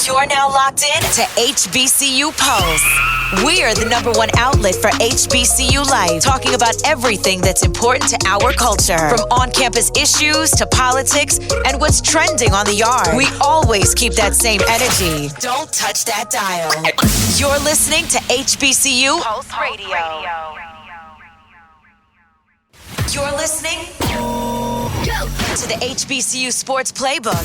You're now locked in to HBCU Pulse. We are the #1 outlet for HBCU life, talking about everything that's important to our culture, from on-campus issues to politics and what's trending on the yard. We always keep that same energy. Don't touch that dial. You're listening to HBCU Pulse Radio. You're listening to the HBCU Sports Playbook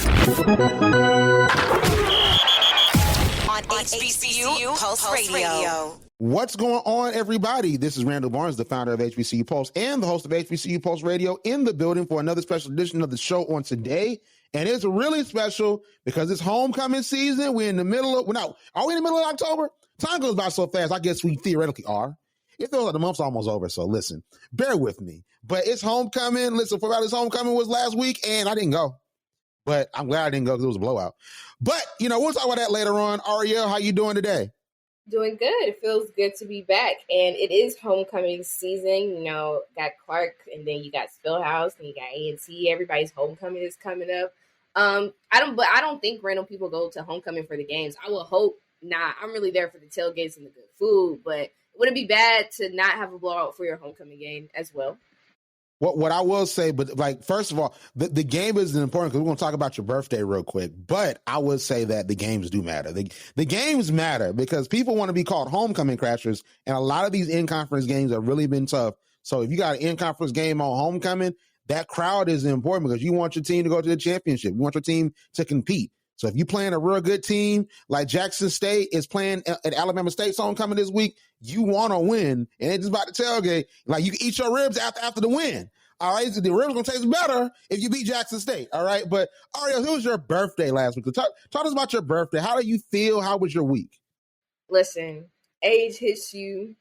on HBCU Pulse Radio. What's going on, everybody? This is Randall Barnes, the founder of HBCU Pulse and the host of HBCU Pulse Radio, in the building for another special edition of the show on today. And it's really special because it's homecoming season. We're in the middle of, are we in the middle of October? Time goes by so fast, I guess we theoretically are. It feels like the month's almost over, so listen, bear with me. But it's homecoming. Listen, for this homecoming was last week, and I didn't go. But I'm glad I didn't go because it was a blowout. But, we'll talk about that later on. Arielle, how you doing today? Doing good. It feels good to be back. And it is homecoming season. Got Clark, and then you got Spillhouse, and you got A&T. Everybody's homecoming is coming up. I don't think random people go to homecoming for the games. I will hope not. I'm really there for the tailgates and the good food, but would it be bad to not have a blowout for your homecoming game as well? What I will say, but first of all, the game isn't important because we're going to talk about your birthday real quick. But I would say that the games do matter. The games matter because people want to be called homecoming crashers, and a lot of these in-conference games have really been tough. So if you got an in-conference game on homecoming, that crowd is important because you want your team to go to the championship. You want your team to compete. So if you're playing a real good team like Jackson State is playing at Alabama State's homecoming this week, you want to win. And it's just about the tailgate. Like, you can eat your ribs after the win. All right? So the ribs going to taste better if you beat Jackson State. All right? But, Arielle, it was your birthday last week. So talk us about your birthday. How do you feel? How was your week? Listen, age hits you.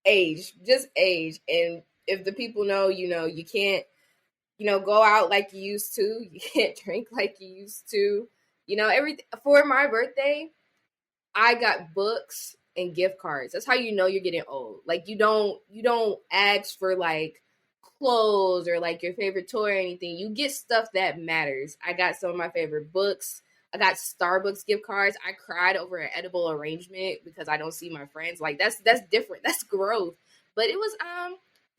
Just age. And if the people know, you can't, go out like you used to. You can't drink like you used to. For my birthday, I got books and gift cards. That's how you're getting old. Like, you don't ask for like clothes or like your favorite toy or anything. You get stuff that matters. I got some of my favorite books. I got Starbucks gift cards. I cried over an edible arrangement because I don't see my friends. Like, that's different. That's growth. But it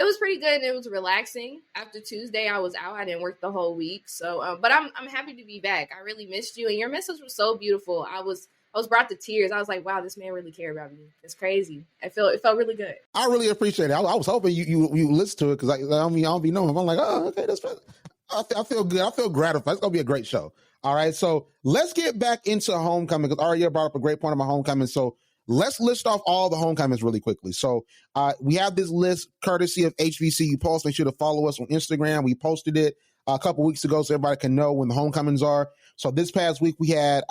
was pretty good, and it was relaxing. After Tuesday, I was out. I didn't work the whole week. So, but I'm happy to be back. I really missed you, and your message was so beautiful. I was brought to tears. I was like, wow, this man really cared about me. It's crazy. It felt really good. I really appreciate it. I was hoping you listen to it because I don't be knowing. I'm like, oh, okay, that's fine. I feel good. I feel gratified. It's going to be a great show. All right, so let's get back into homecoming because Arielle brought up a great point about homecoming. So let's list off all the homecomings really quickly. So we have this list courtesy of HBCU Pulse. Make sure to follow us on Instagram. We posted it a couple weeks ago so everybody can know when the homecomings are. So this past week we had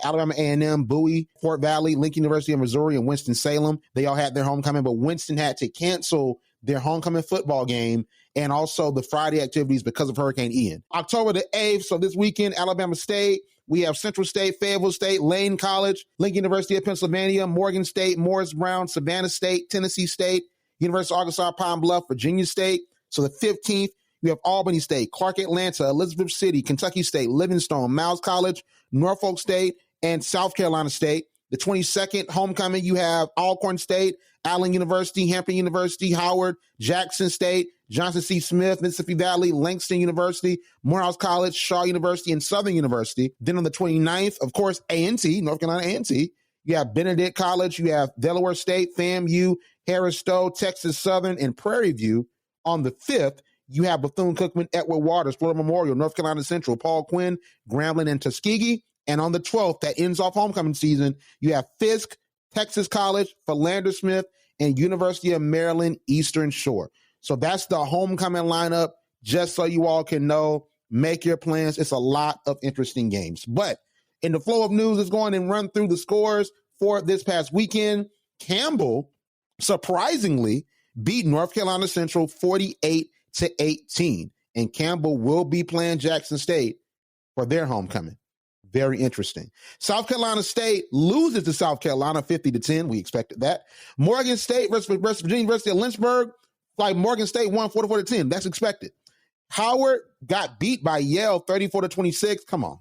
Alabama A&M, Bowie, Fort Valley, Lincoln University of Missouri, and Winston-Salem. They all had their homecoming, but Winston had to cancel their homecoming football game and also the Friday activities because of Hurricane Ian. October the 8th, so this weekend, Alabama State. We have Central State, Fayetteville State, Lane College, Lincoln University of Pennsylvania, Morgan State, Morris Brown, Savannah State, Tennessee State, University of Arkansas, Pine Bluff, Virginia State. So the 15th, we have Albany State, Clark Atlanta, Elizabeth City, Kentucky State, Livingstone, Miles College, Norfolk State, and South Carolina State. The 22nd, homecoming, you have Alcorn State, Allen University, Hampton University, Howard, Jackson State, Johnson C. Smith, Mississippi Valley, Langston University, Morehouse College, Shaw University, and Southern University. Then on the 29th, of course, A&T, North Carolina A&T. You have Benedict College, you have Delaware State, FAMU, Harris Stowe, Texas Southern, and Prairie View. On the 5th, you have Bethune-Cookman, Edward Waters, Florida Memorial, North Carolina Central, Paul Quinn, Grambling, and Tuskegee. And on the 12th, that ends off homecoming season, you have Fisk, Texas College, Philander Smith, and University of Maryland Eastern Shore. So that's the homecoming lineup, just so you all can know. Make your plans. It's a lot of interesting games. But in the flow of news, let's go on and run through the scores for this past weekend. Campbell, surprisingly, beat North Carolina Central 48-18. And Campbell will be playing Jackson State for their homecoming. Very interesting. South Carolina State loses to South Carolina 50-10. We expected that. Morgan State versus Virginia University of Lynchburg. Like, Morgan State won 44-10. That's expected. Howard got beat by Yale 34-26. Come on.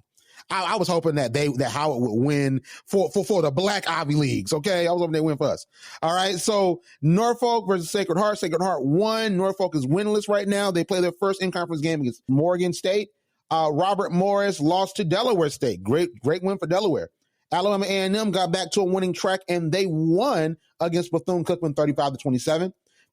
I was hoping that Howard would win for the Black Ivy Leagues. Okay, I was hoping they win for us. All right, so Norfolk versus Sacred Heart. Sacred Heart won. Norfolk is winless right now. They play their first in-conference game against Morgan State. Robert Morris lost to Delaware State. Great win for Delaware. Alabama A&M got back to a winning track, and they won against Bethune-Cookman 35-27.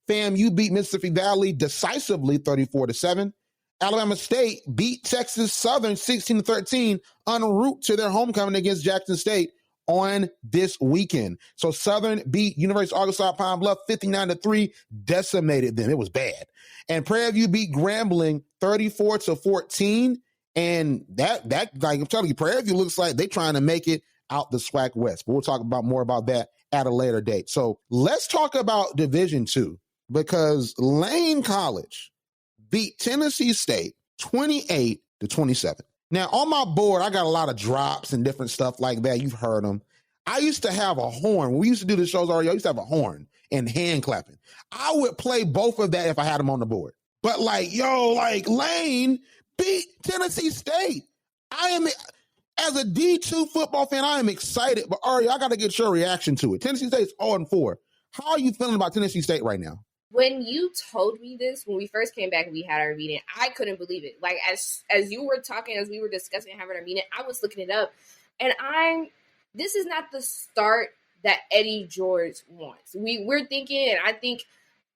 FAMU beat Mississippi Valley decisively 34-7. Alabama State beat Texas Southern 16-13 en route to their homecoming against Jackson State on this weekend. So Southern beat University of Arkansas Pine Bluff 59-3, decimated them. It was bad. And Prairie View beat Grambling 34-14. And that like I'm telling you, Prairie View looks like they're trying to make it out the SWAC West. But we'll talk about more about that at a later date. So let's talk about Division II, because Lane College beat Tennessee State 28-27. Now, on my board, I got a lot of drops and different stuff like that. You've heard them. I used to have a horn. When we used to do the shows already, I used to have a horn and hand clapping. I would play both of that if I had them on the board. But Lane beat Tennessee State. As a D2 football fan, I am excited. But Ari, I got to get your reaction to it. Tennessee State's 0-4. How are you feeling about Tennessee State right now? When you told me this, when we first came back and we had our meeting, I couldn't believe it. Like, as you were talking, as we were discussing having our meeting, I was looking it up. And this is not the start that Eddie George wants. We're thinking, and I think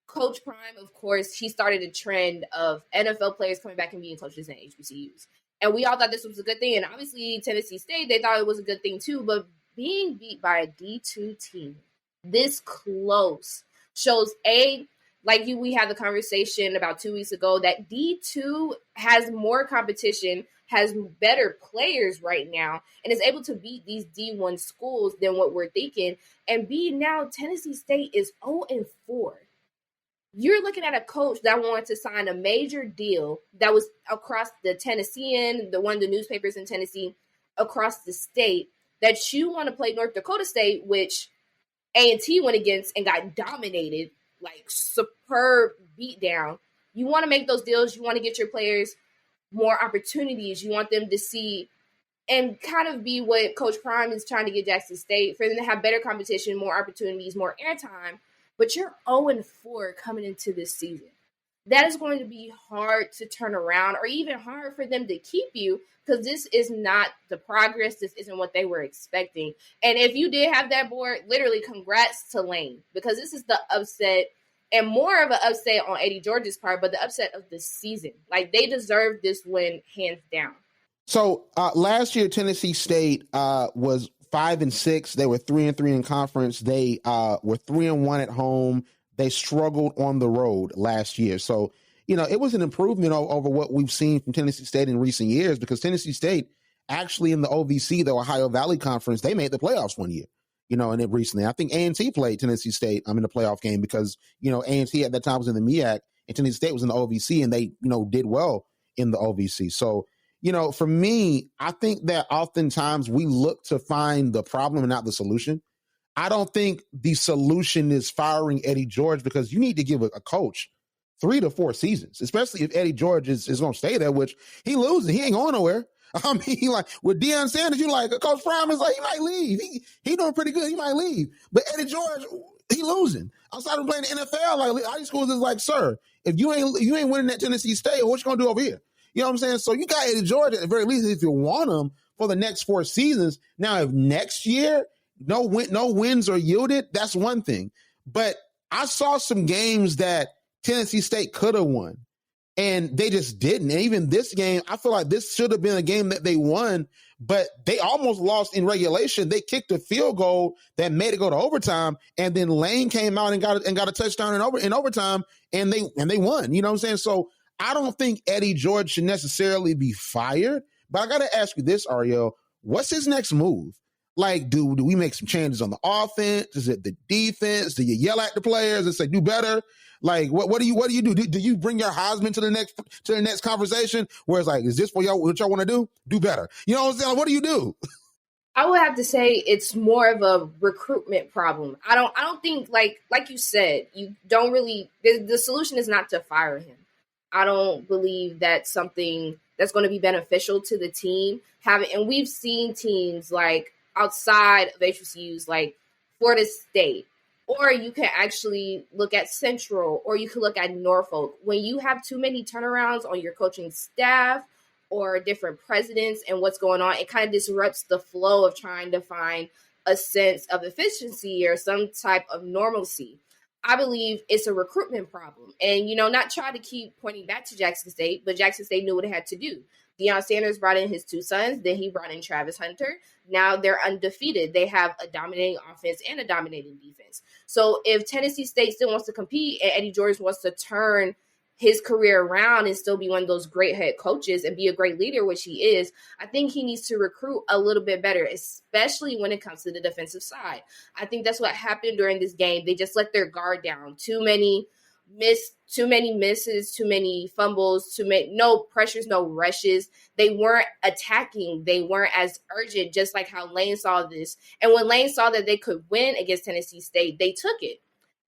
Coach Prime, of course, he started a trend of NFL players coming back and being coaches in HBCUs. And we all thought this was a good thing. And obviously, Tennessee State, they thought it was a good thing too. But being beat by a D2 team this close shows, we had the conversation about 2 weeks ago, that D2 has more competition, has better players right now, and is able to beat these D1 schools than what we're thinking. And now Tennessee State is 0-4. You're looking at a coach that wanted to sign a major deal that was across the Tennessean, one of the newspapers in Tennessee, across the state, that you want to play North Dakota State, which A&T went against and got dominated, like superb beatdown. You want to make those deals. You want to get your players more opportunities. You want them to see and kind of be what Coach Prime is trying to get Jackson State, for them to have better competition, more opportunities, more airtime. But you're 0-4 coming into this season. That is going to be hard to turn around, or even hard for them to keep you, because this is not the progress. This isn't what they were expecting. And if you did have that board, literally congrats to Lane, because this is the upset, and more of an upset on Eddie George's part, but the upset of the season. Like, they deserve this win hands down. So last year, Tennessee State was 5-6. They were 3-3 in conference. They were 3-1 at home. They struggled on the road last year. So, it was an improvement over what we've seen from Tennessee State in recent years, because Tennessee State actually in the OVC, the Ohio Valley Conference, they made the playoffs one year, and it recently. I think A&T played Tennessee State in the playoff game, because, A&T at that time was in the MEAC and Tennessee State was in the OVC, and they, did well in the OVC. So, for me, I think that oftentimes we look to find the problem and not the solution. I don't think the solution is firing Eddie George, because you need to give a coach 3 to 4 seasons, especially if Eddie George is going to stay there, which he losing. He ain't going nowhere. I mean, like with Deion Sanders, you like Coach Prime is like, he might leave. He doing pretty good. He might leave. But Eddie George, he losing. Outside of playing the NFL, like high schools is like, sir, if you ain't winning at Tennessee State, what you going to do over here? You know what I'm saying? So you got Eddie George at the very least if you want him for the next 4 seasons. Now, if next year no wins are yielded, that's one thing. But I saw some games that Tennessee State could have won, and they just didn't. And even this game, I feel like this should have been a game that they won, but they almost lost in regulation. They kicked a field goal that made it go to overtime, and then Lane came out and got a touchdown in overtime, and they won. You know what I'm saying? So I don't think Eddie George should necessarily be fired, but I got to ask you this, Arielle. What's his next move? Like, do we make some changes on the offense? Is it the defense? Do you yell at the players and say, do better? Like, what do you do? Do you bring your Heisman to the next conversation where it's like, is this what y'all want to do? Do better. You know what I'm saying? Like, what do you do? I would have to say it's more of a recruitment problem. I don't think, like you said, you don't really, the solution is not to fire him. I don't believe that's something that's going to be beneficial to the team. And we've seen teams like outside of HBCUs, like Florida State, or you can actually look at Central, or you could look at Norfolk. When you have too many turnarounds on your coaching staff or different presidents and what's going on, it kind of disrupts the flow of trying to find a sense of efficiency or some type of normalcy. I believe it's a recruitment problem. And, not try to keep pointing back to Jackson State, but Jackson State knew what it had to do. Deion Sanders brought in his 2 sons. Then he brought in Travis Hunter. Now they're undefeated. They have a dominating offense and a dominating defense. So if Tennessee State still wants to compete and Eddie George wants to turn his career around and still be one of those great head coaches and be a great leader, which he is, I think he needs to recruit a little bit better, especially when it comes to the defensive side. I think that's what happened during this game. They just let their guard down. Too many misses, too many fumbles, no pressures, no rushes. They weren't attacking. They weren't as urgent, just like how Lane saw this. And when Lane saw that they could win against Tennessee State, they took it.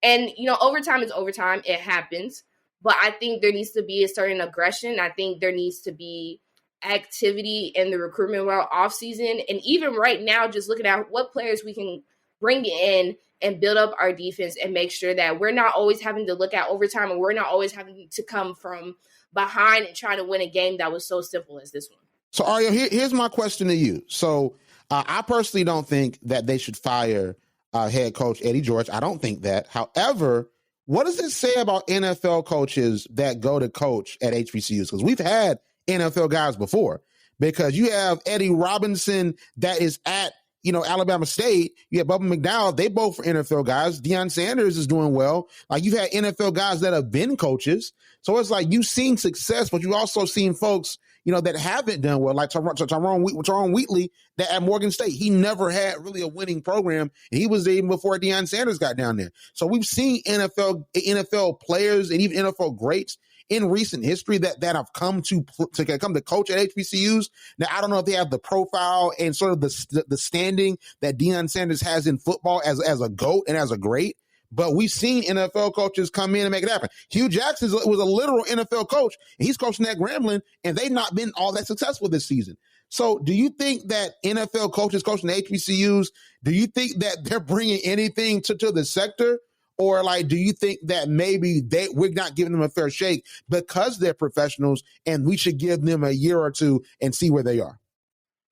And, overtime is overtime. It happens. But I think there needs to be a certain aggression. I think there needs to be activity in the recruitment off season. And even right now, just looking at what players we can bring in and build up our defense and make sure that we're not always having to look at overtime and we're not always having to come from behind and try to win a game that was so simple as this one. So, Arielle, here's my question to you. So, I personally don't think that they should fire head coach Eddie George. I don't think that. However, what does it say about NFL coaches that go to coach at HBCUs? Because we've had NFL guys before. Because you have Eddie Robinson that is at Alabama State. You have Bubba McDowell. They both are NFL guys. Deion Sanders is doing well. Like, you've had NFL guys that have been coaches. So it's like you've seen success, but you've also seen folks, that haven't done well, like Tyrone Wheatley that at Morgan State. He never had really a winning program. And he was there even before Deion Sanders got down there. So we've seen NFL players and even NFL greats in recent history that have come to coach at HBCUs. Now, I don't know if they have the profile and sort of the standing that Deion Sanders has in football as a GOAT and as a great, but we've seen NFL coaches come in and make it happen. Hugh Jackson was a literal NFL coach, and he's coaching at Grambling, and they've not been all that successful this season. So do you think that NFL coaches coaching HBCUs, do you think that they're bringing anything to the sector? Or do you think that maybe we're not giving them a fair shake because they're professionals and we should give them a year or two and see where they are?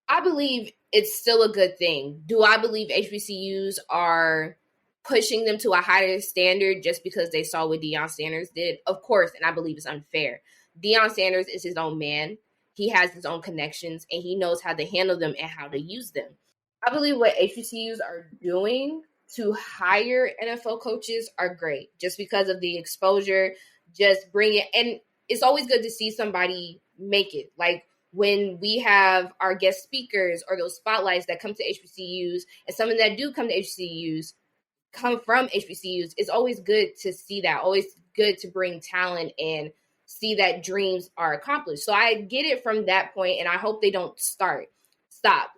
I believe it's still a good thing. Do I believe HBCUs are pushing them to a higher standard just because they saw what Deion Sanders did? Of course, and I believe it's unfair. Deion Sanders is his own man. He has his own connections, and he knows how to handle them and how to use them. I believe what HBCUs are doing to hire NFL coaches are great just because of the exposure, just bring it. And it's always good to see somebody make it. Like when we have our guest speakers or those spotlights that come to HBCUs and some of that do come to HBCUs, come from HBCUs, it's always good to see that, always good to bring talent and see that dreams are accomplished. So I get it from that point, and I hope they don't stop.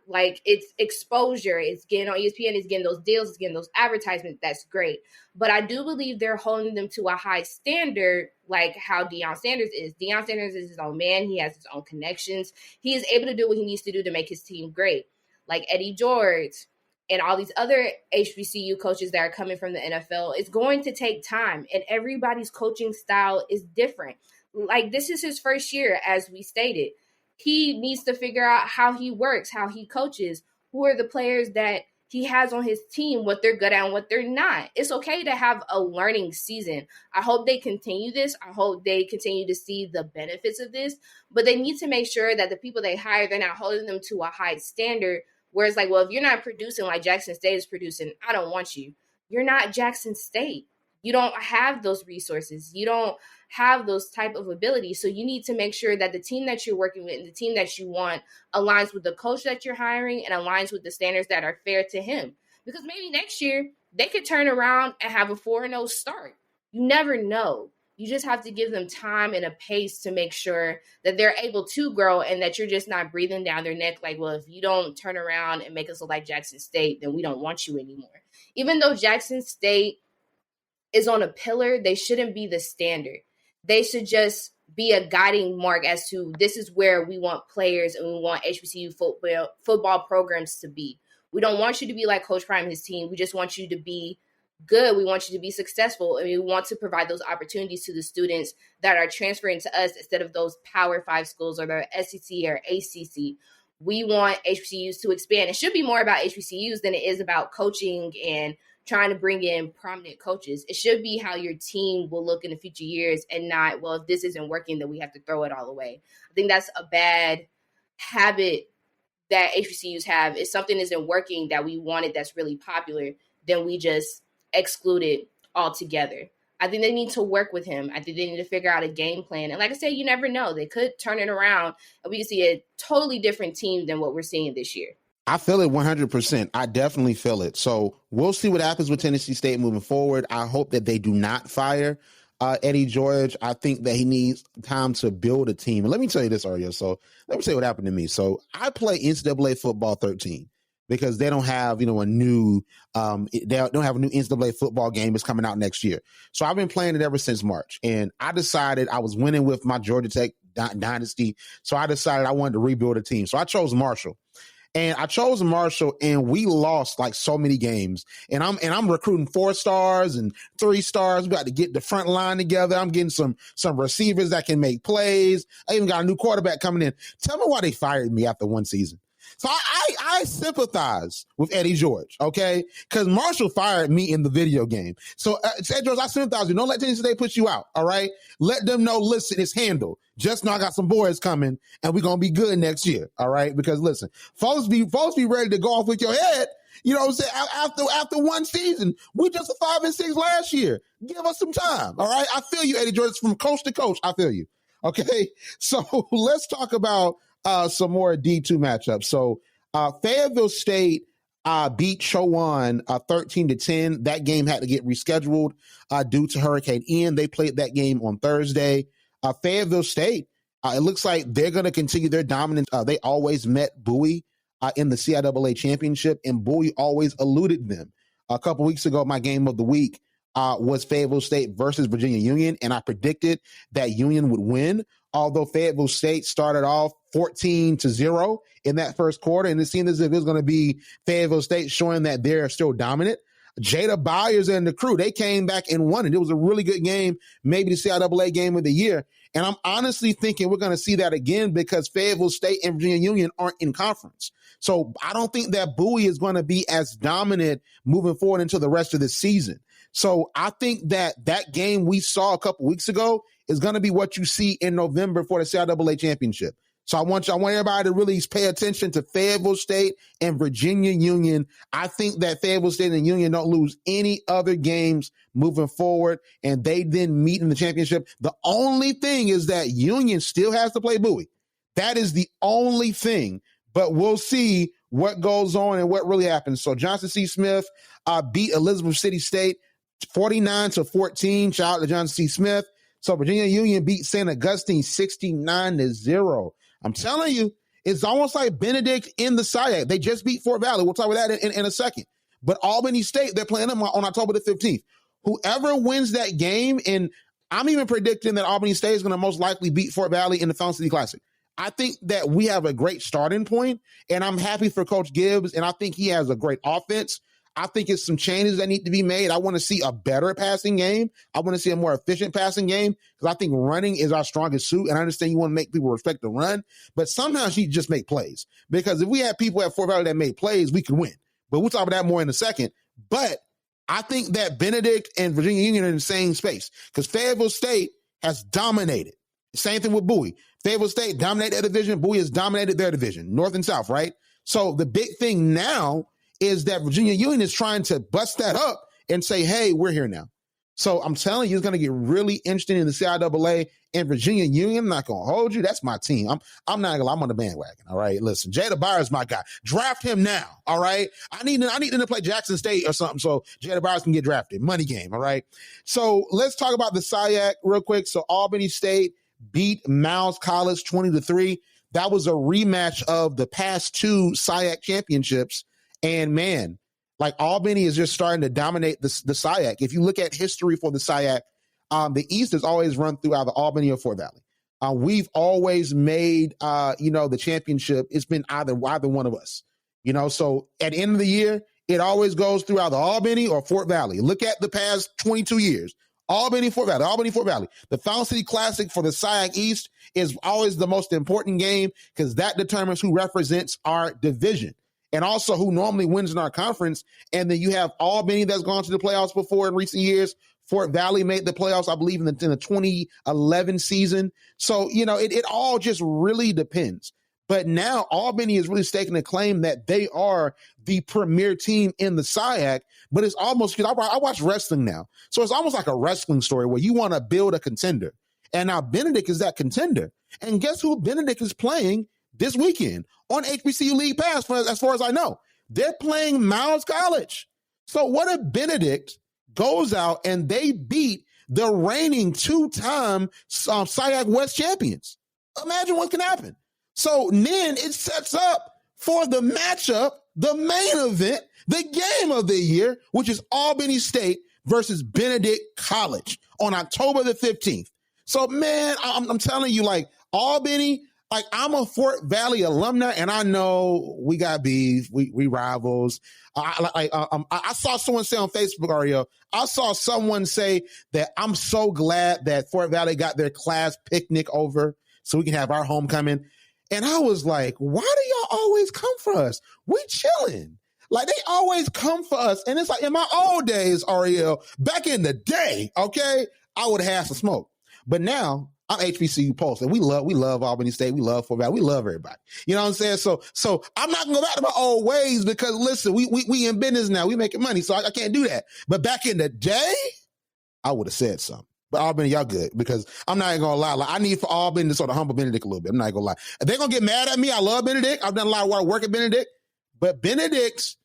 Like, it's exposure, it's getting on ESPN, it's getting those deals, it's getting those advertisements. That's great. But I do believe they're holding them to a high standard, like how Deion Sanders is. Deion Sanders is his own man. He has his own connections. He is able to do what he needs to do to make his team great. Like Eddie George and all these other HBCU coaches that are coming from the NFL, it's going to take time, and everybody's coaching style is different. Like, this is his first year, as we stated. He needs to figure out how he works, how he coaches, who are the players that he has on his team, what they're good at and what they're not. It's okay to have a learning season. I hope they continue this. I hope they continue to see the benefits of this, but they need to make sure that the people they hire, they're not holding them to a high standard where it's like, well, if you're not producing like Jackson State is producing, I don't want you. You're not Jackson State. You don't have those resources. You don't have those type of abilities. So you need to make sure that the team that you're working with and the team that you want aligns with the coach that you're hiring and aligns with the standards that are fair to him. Because maybe next year they could turn around and have a 4-0 start. You never know. You just have to give them time and a pace to make sure that they're able to grow and that you're just not breathing down their neck like, well, if you don't turn around and make us look like Jackson State, then we don't want you anymore. Even though Jackson State is on a pillar, they shouldn't be the standard. They should just be a guiding mark as to this is where we want players and we want HBCU football programs to be. We don't want you to be like Coach Prime and his team. We just want you to be good. We want you to be successful. And we want to provide those opportunities to the students that are transferring to us instead of those Power 5 schools or the SEC or ACC. We want HBCUs to expand. It should be more about HBCUs than it is about coaching and trying to bring in prominent coaches. It should be how your team will look in the future years and not, well, if this isn't working, then we have to throw it all away. I think that's a bad habit that HBCUs have. If something isn't working that we wanted that's really popular, then we just exclude it altogether. I think they need to work with him. I think they need to figure out a game plan. And like I said, you never know. They could turn it around and we can see a totally different team than what we're seeing this year. I feel it 100%. I definitely feel it. So we'll see what happens with Tennessee State moving forward. I hope that they do not fire Eddie George. I think that he needs time to build a team. And let me tell you this, Arielle. So let me tell you what happened to me. So I play NCAA football 13 because they don't have, a new NCAA football game that's coming out next year. So I've been playing it ever since March. And I decided I was winning with my Georgia Tech dynasty. So I decided I wanted to rebuild a team. So I chose Marshall. And I chose Marshall, and we lost like so many games. And I'm recruiting 4 stars and 3 stars. We got to get the front line together. I'm getting some receivers that can make plays. I even got a new quarterback coming in. Tell me why they fired me after one season. So I sympathize with Eddie George, okay? Because Marshall fired me in the video game. So, Eddie George, I sympathize with you. Don't let Tennessee State push you out, all right? Let them know, listen, it's handled. Just know I got some boys coming, and we're going to be good next year, all right? Because, listen, folks be ready to go off with your head. You know what I'm saying? After one season, we just a 5-6 last year. Give us some time, all right? I feel you, Eddie George. From coach to coach, I feel you, okay? So let's talk about some more D2 matchups. So Fayetteville State beat Chowan 13-10. That game had to get rescheduled due to Hurricane Ian. They played that game on Thursday. Fayetteville State, it looks like they're going to continue their dominance. They always met Bowie in the CIAA championship, and Bowie always eluded them. A couple weeks ago, my game of the week was Fayetteville State versus Virginia Union, and I predicted that Union would win. Although Fayetteville State started off 14-0 in that first quarter, and it seemed as if it was going to be Fayetteville State showing that they're still dominant. Jada Byers and the crew, they came back and won it. It was a really good game, maybe the CIAA game of the year. And I'm honestly thinking we're going to see that again because Fayetteville State and Virginia Union aren't in conference. So I don't think that Bowie is going to be as dominant moving forward into the rest of the season. So I think that game we saw a couple weeks ago is going to be what you see in November for the CIAA championship. So I want everybody to really pay attention to Fayetteville State and Virginia Union. I think that Fayetteville State and Union don't lose any other games moving forward, and they then meet in the championship. The only thing is that Union still has to play Bowie. That is the only thing, but we'll see what goes on and what really happens. So Johnson C. Smith beat Elizabeth City State 49-14. Shout out to Johnson C. Smith. So Virginia Union beat St. Augustine 69-0. I'm telling you, it's almost like Benedict in the SIAC. They just beat Fort Valley. We'll talk about that in a second. But Albany State, they're playing them on October the 15th. Whoever wins that game, and I'm even predicting that Albany State is going to most likely beat Fort Valley in the Fountain City Classic. I think that we have a great starting point, and I'm happy for Coach Gibbs, and I think he has a great offense. I think it's some changes that need to be made. I want to see a better passing game. I want to see a more efficient passing game because I think running is our strongest suit. And I understand you want to make people respect the run, but sometimes you just make plays. Because if we had people at Fort Valley that made plays, we could win. But we'll talk about that more in a second. But I think that Benedict and Virginia Union are in the same space because Fayetteville State has dominated. Same thing with Bowie. Fayetteville State dominated their division. Bowie has dominated their division, north and south, right? So the big thing now is that Virginia Union is trying to bust that up and say, hey, we're here now. So I'm telling you, it's going to get really interesting in the CIAA and Virginia Union. I'm not going to hold you. That's my team. I'm not going to lie. I'm on the bandwagon. All right. Listen, Jada Byers is my guy. Draft him now. All right. I need him to play Jackson State or something so Jada Byers can get drafted. Money game. All right. So let's talk about the SIAC real quick. So Albany State beat Miles College 20-3. That was a rematch of the past 2 SIAC championships. And man, like Albany is just starting to dominate the SIAC. If you look at history for the SIAC, the East has always run through either Albany or Fort Valley. We've always made, the championship. It's been either one of us, So at the end of the year, it always goes through either Albany or Fort Valley. Look at the past 22 years. Albany, Fort Valley, Albany, Fort Valley. The Fountain City Classic for the SIAC East is always the most important game because that determines who represents our division and also who normally wins in our conference. And then you have Albany that's gone to the playoffs before in recent years. Fort Valley made the playoffs, I believe, in the 2011 season. So, it all just really depends. But now Albany is really staking a claim that they are the premier team in the SIAC. But it's almost, because I watch wrestling now. So it's almost like a wrestling story where you want to build a contender. And now Benedict is that contender. And guess who Benedict is playing this weekend on HBCU League Pass, as far as I know? They're playing Miles College. So what if Benedict goes out and they beat the reigning two-time SIAC West champions? Imagine what can happen. So then it sets up for the matchup, the main event, the game of the year, which is Albany State versus Benedict College on October the 15th. So, man, I'm telling you, like, Albany, like, I'm a Fort Valley alumni, and I know we got beef, we rivals. I saw someone say on Facebook, Arielle, I saw someone say that I'm so glad that Fort Valley got their class picnic over so we can have our homecoming. And I was like, why do y'all always come for us? We chilling. Like, they always come for us. And it's like, in my old days, Arielle, back in the day, okay, I would have some smoke. But now I'm HBCU Pulse, and we love Albany State. We love Fort Valley. We love everybody. You know what I'm saying? So I'm not gonna go back to my old ways because listen, we in business now. We making money, so I can't do that. But back in the day, I would have said something. But Albany, y'all good, because I'm not even gonna lie. Like, I need for Albany to sort of humble Benedict a little bit. I'm not gonna lie. They're gonna get mad at me. I love Benedict. I've done a lot of work at Benedict. But Benedict's,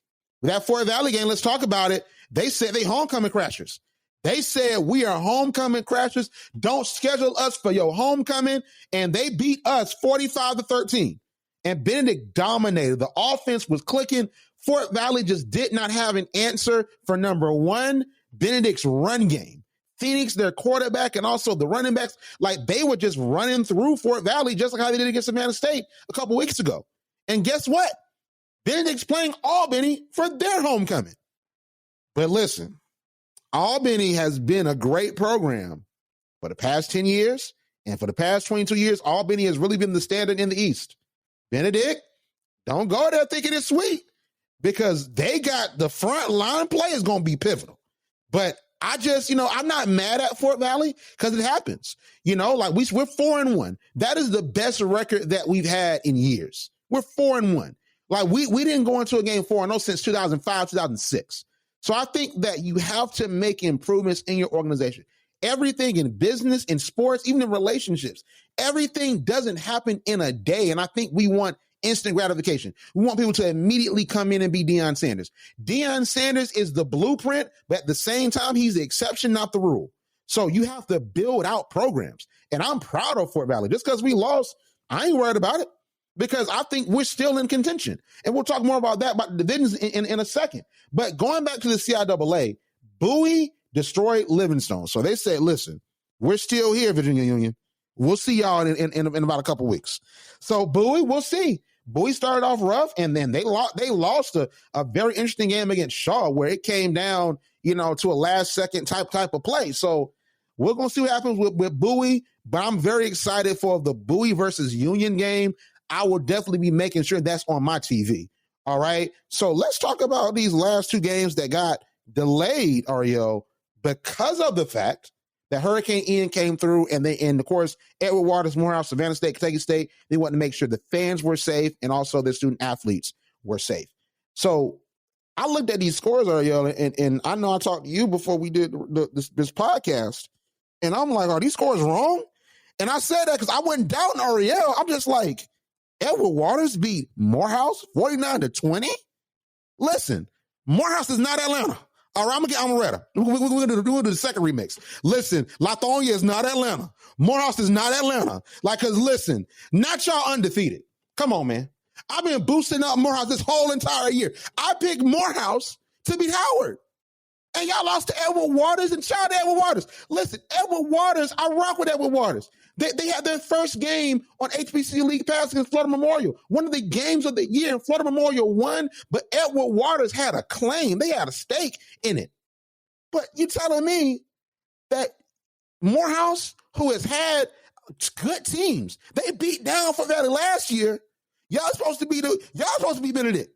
that Fort Valley game, let's talk about it. They said they homecoming crashers. They said, we are homecoming crashers. Don't schedule us for your homecoming. And they beat us 45-13. And Benedict dominated. The offense was clicking. Fort Valley just did not have an answer for number one, Benedict's run game. Phoenix, their quarterback, and also the running backs, like, they were just running through Fort Valley just like how they did against Savannah State a couple weeks ago. And guess what? Benedict's playing Albany for their homecoming. But listen, Albany has been a great program for the past 10 years, and for the past 22 years, Albany has really been the standard in the East. Benedict, don't go there thinking it's sweet, because they got the front line play is going to be pivotal. But I just, I'm not mad at Fort Valley because it happens. Like, we're 4-1. That is the best record that we've had in years. We're 4-1. Like, we didn't go into a game 4-0 since 2005, 2006. So I think that you have to make improvements in your organization. Everything in business, in sports, even in relationships, everything doesn't happen in a day. And I think we want instant gratification. We want people to immediately come in and be Deion Sanders. Deion Sanders is the blueprint, but at the same time, he's the exception, not the rule. So you have to build out programs. And I'm proud of Fort Valley. Just because we lost, I ain't worried about it, because I think we're still in contention. And we'll talk more about that, about the divisions in a second. But going back to the CIAA, Bowie destroyed Livingstone. So they said, listen, we're still here, Virginia Union. We'll see y'all in about a couple weeks. So Bowie, we'll see. Bowie started off rough, and then they lost a very interesting game against Shaw, where it came down, to a last second type of play. So we're going to see what happens with Bowie, but I'm very excited for the Bowie versus Union game. I will definitely be making sure that's on my TV. All right. So let's talk about these last two games that got delayed, Arielle, because of the fact that Hurricane Ian came through, and of course, Edward Waters, Morehouse, Savannah State, Kentucky State, they wanted to make sure the fans were safe and also the student athletes were safe. So I looked at these scores, Arielle, and I know I talked to you before we did this podcast, and I'm like, are these scores wrong? And I said that because I wasn't doubting Arielle. I'm just like, Edward Waters beat Morehouse 49-20? Listen, Morehouse is not Atlanta. All right, I'm ready. We're going to do the second remix. Listen, Latonia is not Atlanta. Morehouse is not Atlanta. Like, because listen, not y'all undefeated. Come on, man. I've been boosting up Morehouse this whole entire year. I picked Morehouse to beat Howard. And y'all lost to Edward Waters, and shout out to Edward Waters. Listen, Edward Waters, I rock with Edward Waters. They had their first game on HBCU League Pass against Florida Memorial. One of the games of the year, and Florida Memorial won, but Edward Waters had a claim. They had a stake in it. But you telling me that Morehouse, who has had good teams, they beat down Fort Valley last year. Y'all supposed to be Benedict.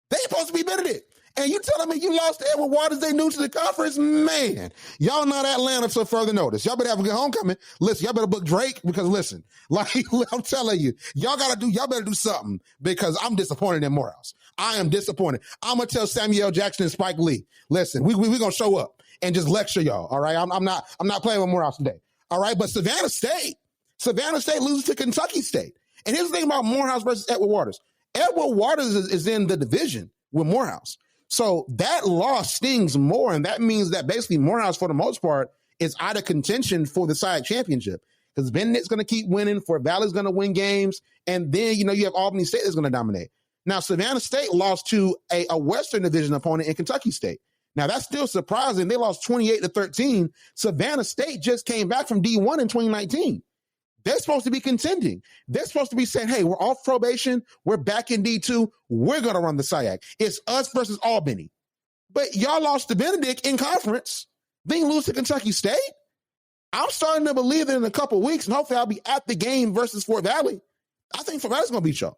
They supposed to be Benedict. And you telling me you lost to Edward Waters, they new to the conference? Man, y'all not Atlanta till further notice. Y'all better have a good homecoming. Listen, y'all better book Drake because listen, like I'm telling you, y'all better do something because I'm disappointed in Morehouse. I am disappointed. I'm going to tell Samuel Jackson and Spike Lee, listen, we going to show up and just lecture y'all. All right. I'm not playing with Morehouse today. All right. But Savannah State loses to Kentucky State. And here's the thing about Morehouse versus Edward Waters. Edward Waters is in the division with Morehouse. So that loss stings more, and that means that basically Morehouse, for the most part, is out of contention for the SIAC championship because Benedict's going to keep winning, Fort Valley's going to win games, and then, you have Albany State that's going to dominate. Now, Savannah State lost to a Western Division opponent in Kentucky State. Now, that's still surprising. They lost 28-13. Savannah State just came back from D1 in 2019. They're supposed to be contending. They're supposed to be saying, hey, we're off probation. We're back in D2. We're going to run the SIAC. It's us versus Albany. But y'all lost to Benedict in conference. Then lose to Kentucky State. I'm starting to believe that in a couple of weeks, and hopefully I'll be at the game versus Fort Valley. I think Fort Valley's going to beat y'all.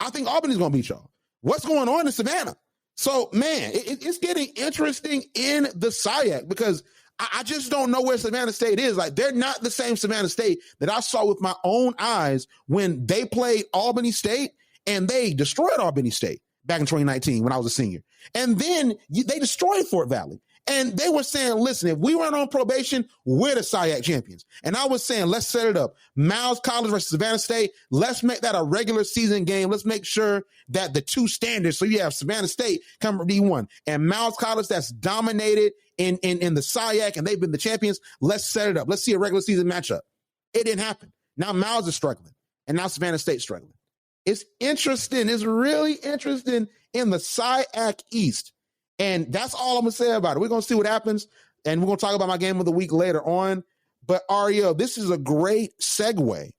I think Albany's going to beat y'all. What's going on in Savannah? So, man, it's getting interesting in the SIAC because I just don't know where Savannah State is. Like, they're not the same Savannah State that I saw with my own eyes when they played Albany State and they destroyed Albany State back in 2019 when I was a senior. And then they destroyed Fort Valley. And they were saying, listen, if we weren't on probation, we're the SIAC champions. And I was saying, let's set it up. Miles College versus Savannah State. Let's make that a regular season game. Let's make sure that the two standards, so you have Savannah State come from D1 and Miles College that's dominated in the SIAC and they've been the champions. Let's set it up. Let's see a regular season matchup. It didn't happen. Now Miles is struggling and now Savannah State's struggling. It's interesting. It's really interesting in the SIAC East. And that's all I'm going to say about it. We're going to see what happens, and we're going to talk about my game of the week later on. But, Arielle, this is a great segue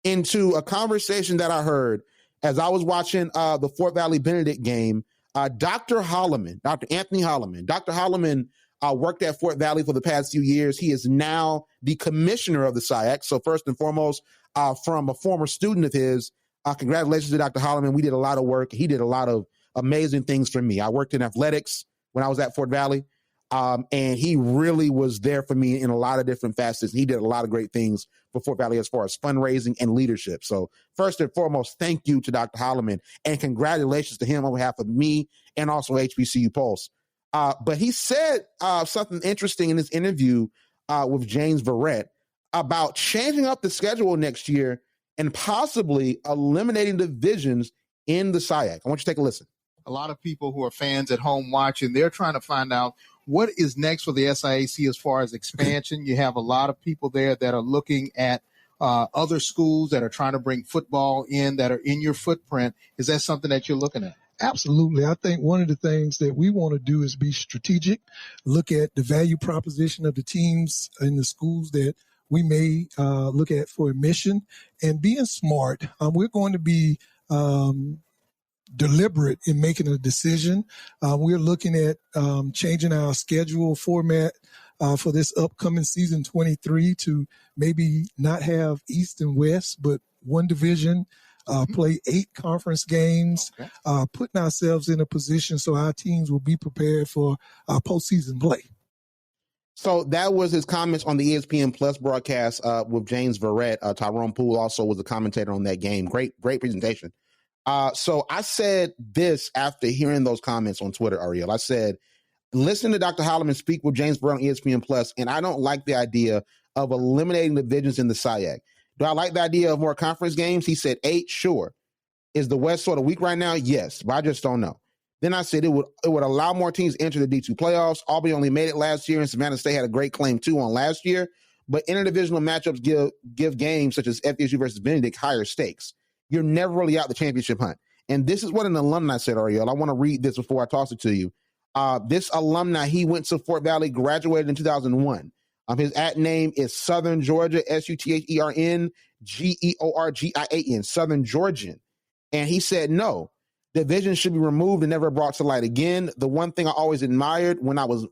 into a conversation that I heard as I was watching the Fort Valley Benedict game. Dr. Anthony Holloman. Dr. Holloman worked at Fort Valley for the past few years. He is now the commissioner of the SIAC. So first and foremost, from a former student of his, congratulations to Dr. Holloman. We did a lot of work. He did a lot of amazing things for me. I worked in athletics when I was at Fort Valley, and he really was there for me in a lot of different facets. He did a lot of great things for Fort Valley as far as fundraising and leadership. So first and foremost, thank you to Dr. Holloman, and congratulations to him on behalf of me and also HBCU Pulse. But he said something interesting in this interview with James Verrett about changing up the schedule next year and possibly eliminating divisions in the SIAC. I want you to take a listen. A lot of people who are fans at home watching, they're trying to find out what is next for the SIAC as far as expansion. You have a lot of people there that are looking at other schools that are trying to bring football in that are in your footprint. Is that something that you're looking at? Absolutely. I think one of the things that we want to do is be strategic, look at the value proposition of the teams in the schools that we may look at for admission, and being smart. We're going to be deliberate in making a decision. We're looking at changing our schedule format for this upcoming season 23 to maybe not have East and West, but one division, play 8 conference games, putting ourselves in a position so our teams will be prepared for postseason play. So that was his comments on the ESPN Plus broadcast with James Verrett. Tyrone Poole also was a commentator on that game. Great presentation. So I said this after hearing those comments on Twitter, Arielle. I said, listen to Dr. Holloman speak with James Verrett on ESPN Plus, and I don't like the idea of eliminating divisions in the SIAC. Do I like the idea of more conference games? He said 8, sure. Is the West sort of weak right now? Yes, but I just don't know. Then I said it would allow more teams to enter the D2 playoffs. Albany only made it last year, and Savannah State had a great claim too on last year. But interdivisional matchups give games such as FSU versus Benedict higher stakes. You're never really out the championship hunt. And this is what an alumni said, Arielle. I want to read this before I toss it to you. This alumni, he went to Fort Valley, graduated in 2001. His at name is Southern Georgia, SUTHERNGEORGIAN, Southern Georgian. And he said, no, division should be removed and never brought to light again. The one thing I always admired when I was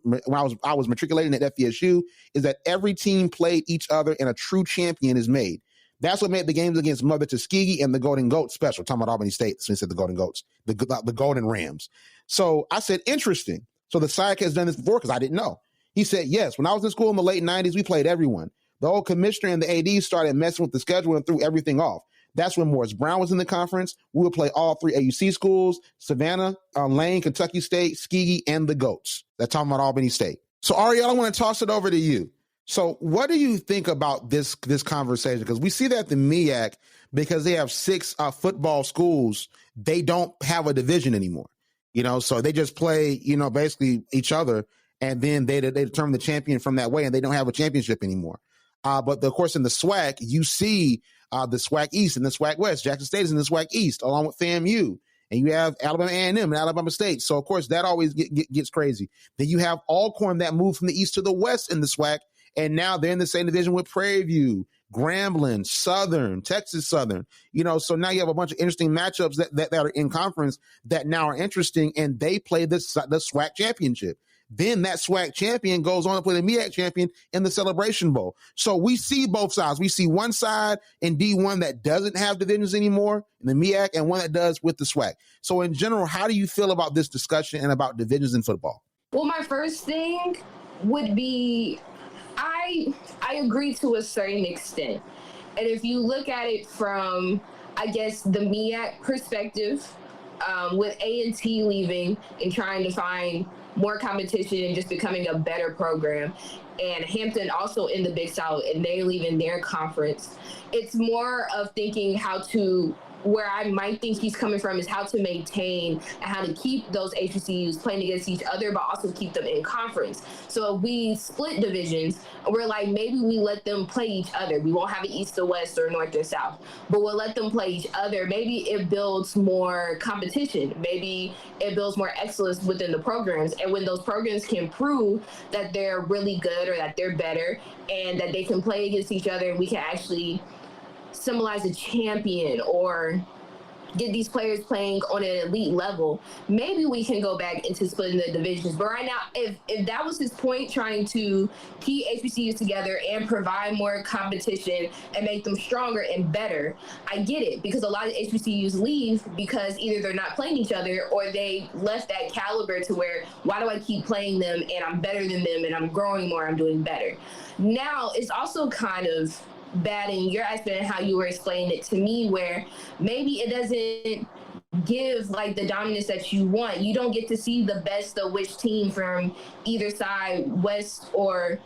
matriculating at FESU is that every team played each other and a true champion is made. That's what made the games against Mother Tuskegee and the Golden Goats special. Talking about Albany State, so he said the Golden Goats, the Golden Rams. So I said, interesting. So the SIAC has done this before because I didn't know. He said, yes, when I was in school in the late 90s, we played everyone. The old commissioner and the AD started messing with the schedule and threw everything off. That's when Morris Brown was in the conference. We would play all 3 AUC schools, Savannah, Lane, Kentucky State, Tuskegee, and the Goats. That's talking about Albany State. So Arielle, I want to toss it over to you. So what do you think about this conversation? Because we see that the MEAC, because they have 6 football schools, they don't have a division anymore. So they just play, basically each other, and then they determine the champion from that way, and they don't have a championship anymore. But of course, in the SWAC, you see the SWAC East and the SWAC West. Jackson State is in the SWAC East, along with FAMU. And you have Alabama A&M and Alabama State. So, of course, that always gets crazy. Then you have Alcorn that moved from the East to the West in the SWAC. And now they're in the same division with Prairie View, Grambling, Southern, Texas Southern. So now you have a bunch of interesting matchups that are in conference that now are interesting, and they play the SWAC championship. Then that SWAC champion goes on to play the MEAC champion in the Celebration Bowl. So we see both sides. We see one side in D1 that doesn't have divisions anymore in the MEAC, and one that does with the SWAC. So in general, how do you feel about this discussion and about divisions in football? Well, my first thing would be I agree to a certain extent. And if you look at it from, I guess, the MEAC perspective, with A&T leaving and trying to find more competition and just becoming a better program, and Hampton also in the Big South and they leaving their conference, it's more of thinking how to, where I might think he's coming from is how to maintain and how to keep those HBCUs playing against each other, but also keep them in conference. So if we split divisions, we're like, maybe we let them play each other. We won't have an East or West or North or South, but we'll let them play each other. Maybe it builds more competition. Maybe it builds more excellence within the programs. And when those programs can prove that they're really good or that they're better and that they can play against each other, and we can actually symbolize a champion or get these players playing on an elite level, maybe we can go back into splitting the divisions. But right now, if that was his point, trying to keep HBCUs together and provide more competition and make them stronger and better, I get it, because a lot of HBCUs leave because either they're not playing each other or they left that caliber to where, why do I keep playing them and I'm better than them and I'm growing more, I'm doing better. Now, it's also kind of bad in your aspect and how you were explaining it to me, where maybe it doesn't give like the dominance that you want. You don't get to see the best of which team from either side, West or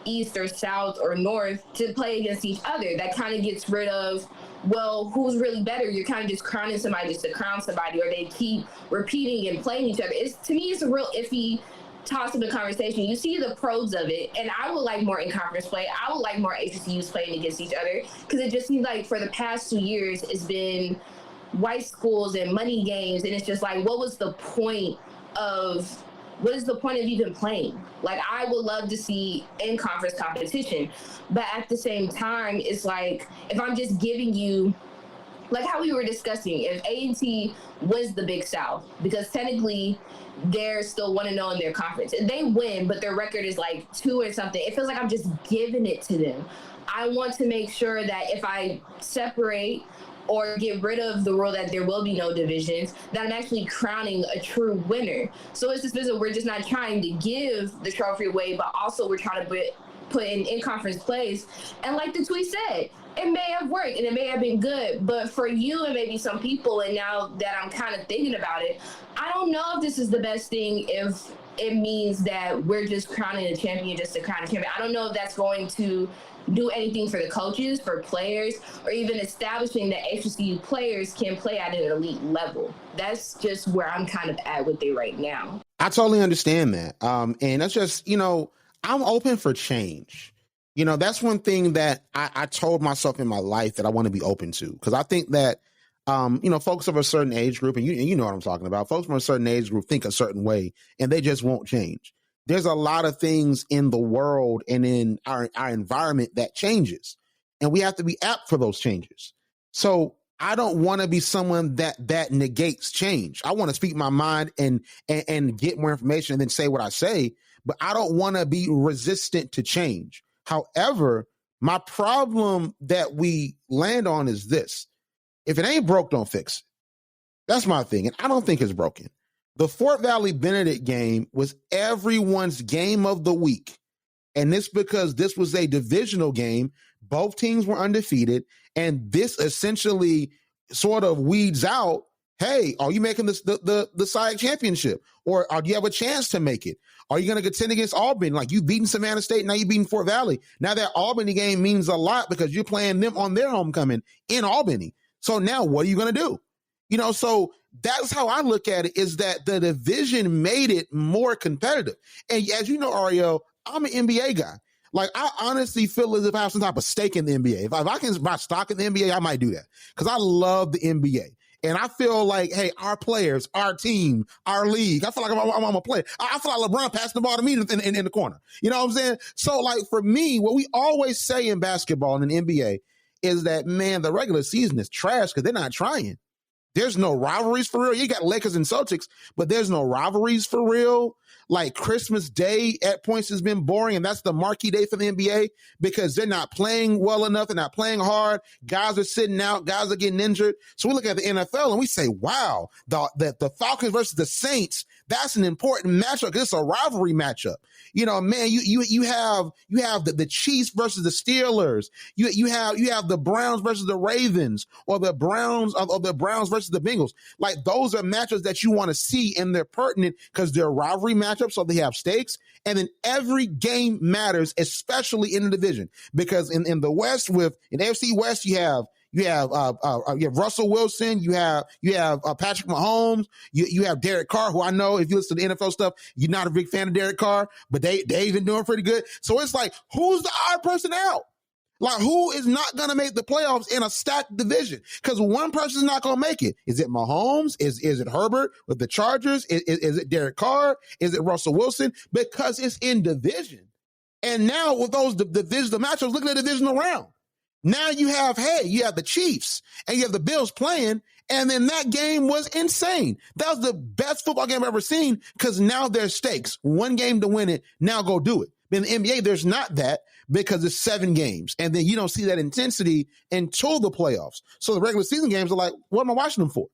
East or South or North, to play against each other. That kind of gets rid of, well, who's really better? You're kind of just crowning somebody just to crown somebody, or they keep repeating and playing each other. To me, it's a real iffy toss of the conversation. You see the pros of it, and I would like more in-conference play. I would like more HBCUs playing against each other, because it just seems like for the past 2 years, it's been white schools and money games, and it's just like, what is the point of even playing? Like, I would love to see in-conference competition, but at the same time, it's like, if I'm just giving you, like how we were discussing, if A&T wins the Big South, because technically they're still 1-0 in their conference, and they win, but their record is like 2 or something, it feels like I'm just giving it to them. I want to make sure that if I separate or get rid of the rule that there will be no divisions, that I'm actually crowning a true winner. So it's this business, we're just not trying to give the trophy away, but also we're trying to put in conference plays. And like the tweet said, it may have worked and it may have been good, but for you and maybe some people, and now that I'm kind of thinking about it, I don't know if this is the best thing if it means that we're just crowning a champion just to crown a champion. I don't know if that's going to do anything for the coaches, for players, or even establishing that HBCU players can play at an elite level. That's just where I'm kind of at with it right now. I totally understand that. And that's just, I'm open for change. That's one thing that I told myself in my life that I want to be open to, because I think that, folks of a certain age group, and you know what I'm talking about, folks from a certain age group think a certain way, and they just won't change. there's a lot of things in the world and in our environment that changes. And we have to be apt for those changes. So I don't want to be someone that negates change. I want to speak my mind and get more information and then say what I say, but I don't want to be resistant to change. However, my problem that we land on is this. If it ain't broke, don't fix it. That's my thing. And I don't think it's broken. The Fort Valley Benedict game was everyone's game of the week. And this because this was a divisional game. Both teams were undefeated. And this essentially sort of weeds out, hey, are you making this the SIAC championship? Or do you have a chance to make it? Are you going to contend against Albany? Like, you've beaten Savannah State, now you've beaten Fort Valley. Now that Albany game means a lot because you're playing them on their homecoming in Albany. So now what are you going to do? You know, so that's how I look at it, is that the division made it more competitive. And as you know, Arielle, I'm an NBA guy. Like, I honestly feel as if I have some type of stake in the NBA. If I can buy stock in the NBA, I might do that because I love the NBA. And I feel like, hey, our players, our team, our league, I feel like I'm a player. I feel like LeBron passing the ball to me in the corner. You know what I'm saying? So, like, for me, what we always say in basketball and in the NBA is that, man, the regular season is trash because they're not trying. There's no rivalries for real. You got Lakers and Celtics, but there's no rivalries for real. Like, Christmas Day at points has been boring, and that's the marquee day for the NBA because they're not playing well enough. They're not playing hard. Guys are sitting out. Guys are getting injured. So we look at the NFL and we say, wow, the Falcons versus the Saints, that's an important matchup because it's a rivalry matchup. You know, man, you have the Chiefs versus the Steelers. You have the Browns versus the Ravens, or the Browns versus the Bengals. Like, those are matchups that you want to see, and they're pertinent because they're rivalry matchups, so they have stakes. And then every game matters, especially in the division, because in the West, in AFC West, you have Russell Wilson, you have Patrick Mahomes, you have Derek Carr, who I know if you listen to the NFL stuff, you're not a big fan of Derek Carr, but they've been doing pretty good. So it's like, who's the odd person out? Like, who is not going to make the playoffs in a stacked division? Because one person's not going to make it. Is it Mahomes? Is it Herbert with the Chargers? Is it Derek Carr? Is it Russell Wilson? Because it's in division. And now with those divisional matchups, look at the divisional round. Now you have the Chiefs and you have the Bills playing, and then that game was insane. That was the best football game I've ever seen because now there's stakes. One game to win it, now go do it. But in the NBA, there's not that because it's 7 games, and then you don't see that intensity until the playoffs. So the regular season games are like, what am I watching them for?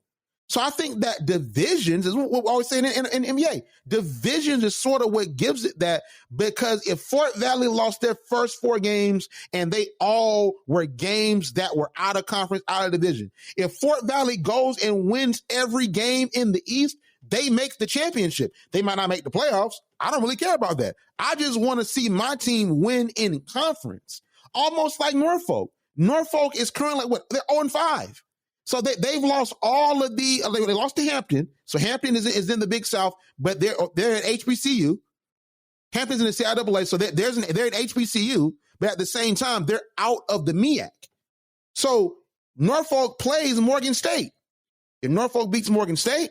So I think that divisions is what we're always saying in NBA. Divisions is sort of what gives it that, because if Fort Valley lost their first 4 games and they all were games that were out of conference, out of division, if Fort Valley goes and wins every game in the East, they make the championship. They might not make the playoffs. I don't really care about that. I just want to see my team win in conference, almost like Norfolk. Norfolk is currently, they're 0-5. So they've lost all of they lost to Hampton. So Hampton is in the Big South, but they're at HBCU. Hampton's in the CIAA, so they're at HBCU, but at the same time, they're out of the MEAC. So Norfolk plays Morgan State. If Norfolk beats Morgan State,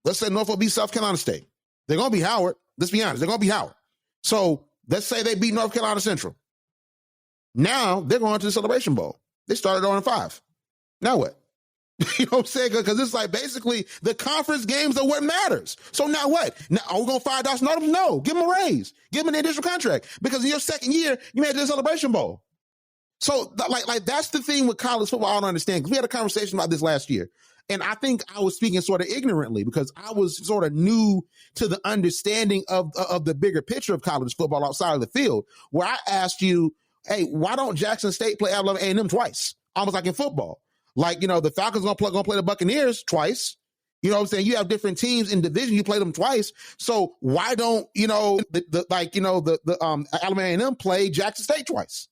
let's say Norfolk beats South Carolina State. They're going to beat Howard. Let's be honest. They're going to beat Howard. So let's say they beat North Carolina Central. Now they're going to the Celebration Bowl. They started 0-5. Now what? You know what I'm saying? Because it's like basically the conference games are what matters. So now what? Now, are we going to fire Dawson Adams? No. Give him a raise. Give him an additional contract. Because in your second year, you made the Celebration Bowl. So like that's the thing with college football I don't understand. Because we had a conversation about this last year. And I think I was speaking sort of ignorantly because I was sort of new to the understanding of the bigger picture of college football outside of the field, where I asked you, hey, why don't Jackson State play Alabama A&M twice? Almost like in football. Like, you know, the Falcons gonna play the Buccaneers twice. You know what I'm saying? You have different teams in division. You play them twice. So why don't, Alabama A&M play Jackson State twice?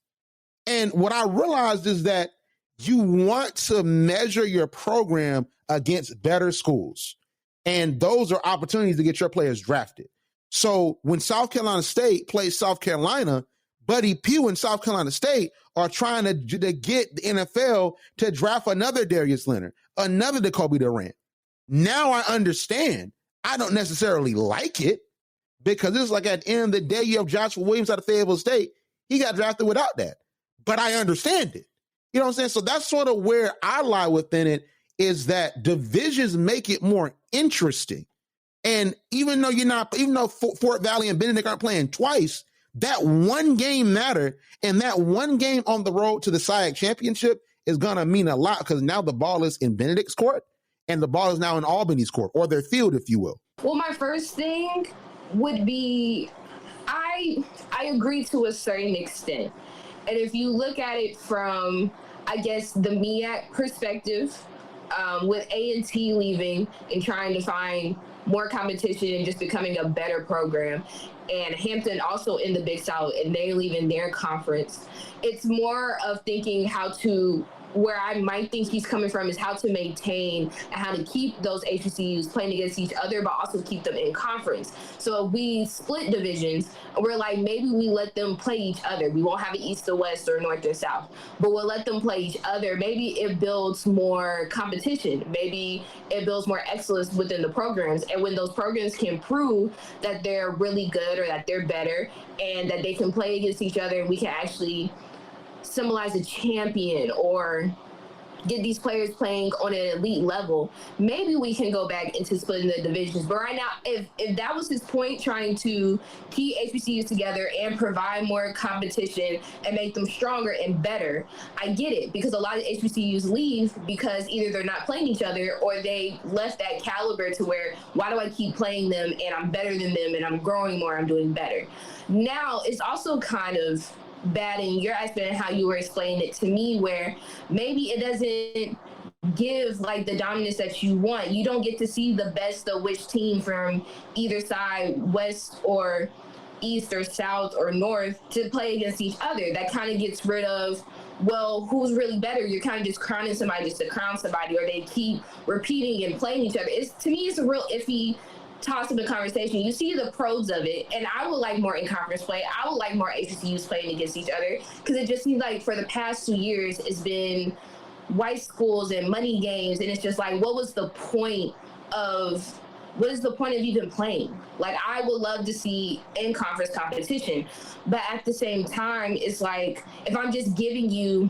And what I realized is that you want to measure your program against better schools. And those are opportunities to get your players drafted. So when South Carolina State plays South Carolina, Buddy Pugh and South Carolina State are trying to get the NFL to draft another Darius Leonard, another Jacoby Durant. Now I understand. I don't necessarily like it, because it's like at the end of the day, you have Joshua Williams out of Fayetteville State. He got drafted without that. But I understand it. You know what I'm saying? So that's sort of where I lie within it, is that divisions make it more interesting. And even though Fort Valley and Benedict aren't playing twice, that one game mattered. And that one game on the road to the SIAC championship is going to mean a lot, because now the ball is in Benedict's court and the ball is now in Albany's court, or their field, if you will. Well, my first thing would be, I agree to a certain extent. And if you look at it from, I guess, the MEAC perspective, with A&T leaving and trying to find more competition and just becoming a better program, and Hampton also in the Big South and they leaving their conference, it's more of thinking how to, where I might think he's coming from is how to maintain and how to keep those HBCUs playing against each other, but also keep them in conference. So if we split divisions, we're like, maybe we let them play each other. We won't have an east or west or north or south, but we'll let them play each other. Maybe it builds more competition. Maybe it builds more excellence within the programs. And when those programs can prove that they're really good or that they're better and that they can play against each other, and we can actually symbolize a champion or get these players playing on an elite level, maybe we can go back into splitting the divisions. But right now, if that was his point, trying to keep HBCUs together and provide more competition and make them stronger and better, I get it, because a lot of HBCUs leave because either they're not playing each other or they left that caliber to where, why do I keep playing them and I'm better than them and I'm growing more, I'm doing better. Now, it's also kind of bad in your aspect and how you were explaining it to me, where maybe it doesn't give like the dominance that you want. You don't get to see the best of which team from either side, west or east or south or north, to play against each other. That kind of gets rid of, well, who's really better? You're kind of just crowning somebody just to crown somebody, or they keep repeating and playing each other. To me, it's a real iffy toss of the conversation. You see the pros of it, and I would like more in-conference play. I would like more HBCUs playing against each other, because it just seems like for the past 2 years, it's been white schools and money games, and it's just like, what is the point of even playing? Like, I would love to see in-conference competition, but at the same time, it's like, if I'm just giving you,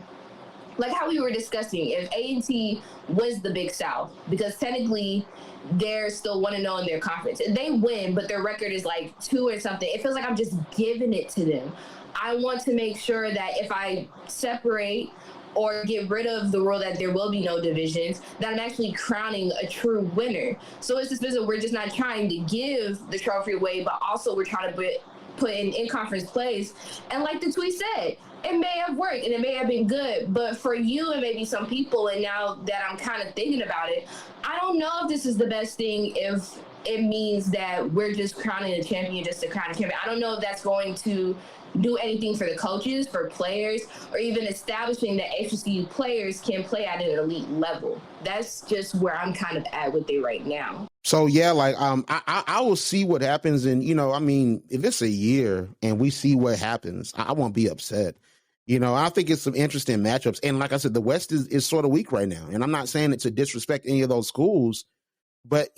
like how we were discussing, if A&T wins the Big South, because technically they're still 1-0 in their conference, and they win, but their record is like 2 or something, it feels like I'm just giving it to them. I want to make sure that if I separate or get rid of the rule that there will be no divisions, that I'm actually crowning a true winner. So it's this business, we're just not trying to give the trophy away, but also we're trying to put in conference plays. And like the tweet said, it may have worked and it may have been good, but for you and maybe some people, and now that I'm kind of thinking about it, I don't know if this is the best thing if it means that we're just crowning a champion just to crown a champion. I don't know if that's going to do anything for the coaches, for players, or even establishing that HBCU players can play at an elite level. That's just where I'm kind of at with it right now. So yeah, like I will see what happens, and I mean, if it's a year and we see what happens, I won't be upset. I think it's some interesting matchups, and like I said, the West is sort of weak right now, and I'm not saying it to disrespect any of those schools, but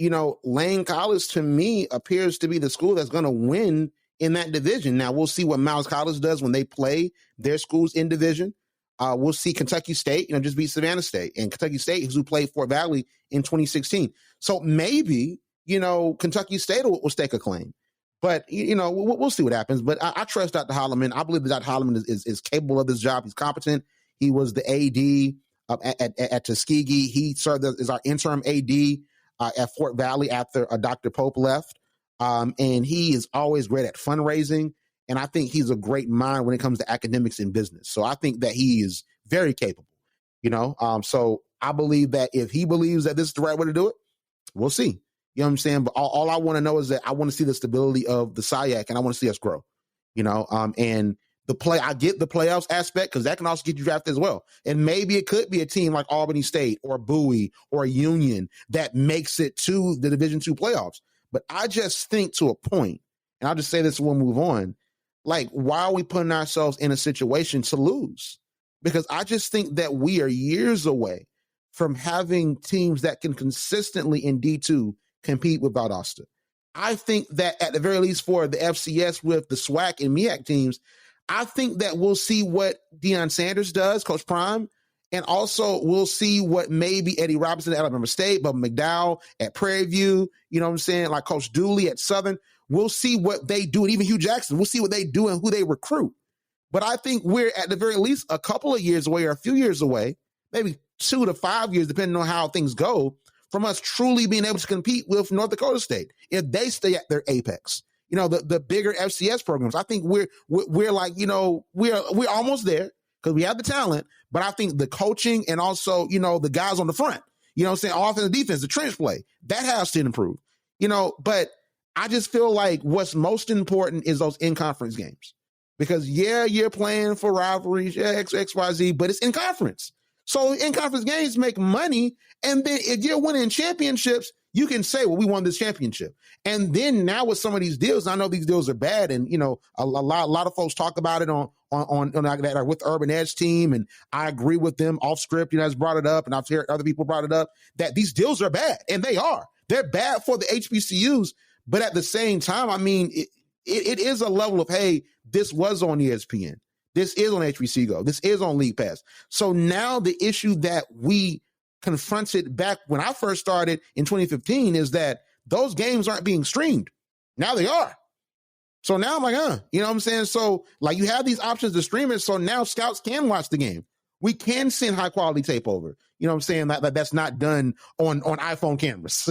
Lane College to me appears to be the school that's going to win in that division. Now we'll see what Miles College does when they play their schools in division. We'll see Kentucky State, just beat Savannah State, and Kentucky State, who played Fort Valley in 2016. So maybe, Kentucky State will stake a claim, but we'll see what happens. But I trust Dr. Holloman. I believe that Dr. Holloman is capable of this job. He's competent. He was the AD at Tuskegee. He served as our interim AD at Fort Valley after Dr. Pope left. And he is always great at fundraising. And I think he's a great mind when it comes to academics and business. So I think that he is very capable, so I believe that if he believes that this is the right way to do it, we'll see. You know what I'm saying? But all I want to know is that I want to see the stability of the SIAC, and I want to see us grow, and I get the playoffs aspect, because that can also get you drafted as well. And maybe it could be a team like Albany State or Bowie or Union that makes it to the Division II playoffs. But I just think to a point, and I'll just say this and we'll move on, like, why are we putting ourselves in a situation to lose? Because I just think that we are years away from having teams that can consistently in D2 compete with Valdosta. I think that at the very least for the FCS with the SWAC and MEAC teams, I think that we'll see what Deion Sanders does, Coach Prime, and also we'll see what maybe Eddie Robinson at Alabama State, but McDowell at Prairie View, you know what I'm saying, like Coach Dooley at Southern. We'll see what they do, and even Hugh Jackson. We'll see what they do and who they recruit. But I think we're at the very least a couple of years away or a few years away, maybe 2 to 5 years, depending on how things go, from us truly being able to compete with North Dakota State if they stay at their apex. You know, the bigger FCS programs. I think we're like, you know, we're almost there because we have the talent, but I think the coaching and also, you know, the guys on the front, you know what I'm saying, offense and defense, the trench play, that has to improve. You know, but I just feel like what's most important is those in-conference games. Because, yeah, you're playing for rivalries, yeah, XYZ, but it's in conference. So in-conference games make money, and then if you're winning championships, you can say, well, we won this championship. And then now with some of these deals, I know these deals are bad, and, you know, a lot of folks talk about it on that are with the Urban Edge team, and I agree with them off script, you know, has brought it up, and I've heard other people brought it up, that these deals are bad, and they are. They're bad for the HBCUs, but at the same time, I mean, it is a level of, hey, this was on ESPN. This is on HBCU Go. This is on League Pass. So now the issue that we confronted back when I first started in 2015 is that those games aren't being streamed. Now they are. So now I'm like, you know what I'm saying? So like you have these options to stream it. So now scouts can watch the game. We can send high quality tape over. You know what I'm saying? That's not done on iPhone cameras.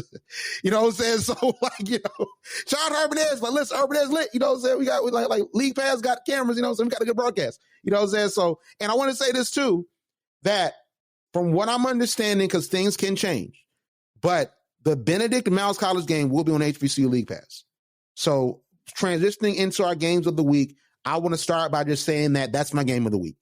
You know what I'm saying? So like, you know, shout out to Urban Edge, like listen, Urban Edge lit. You know what I'm saying? We got like League Pass got cameras, you know what I'm saying? We got a good broadcast. You know what I'm saying? So, and I want to say this too, that from what I'm understanding, because things can change, but the Benedict and Morehouse College game will be on HBCU League Pass. So transitioning into our games of the week, I want to start by just saying that that's my game of the week.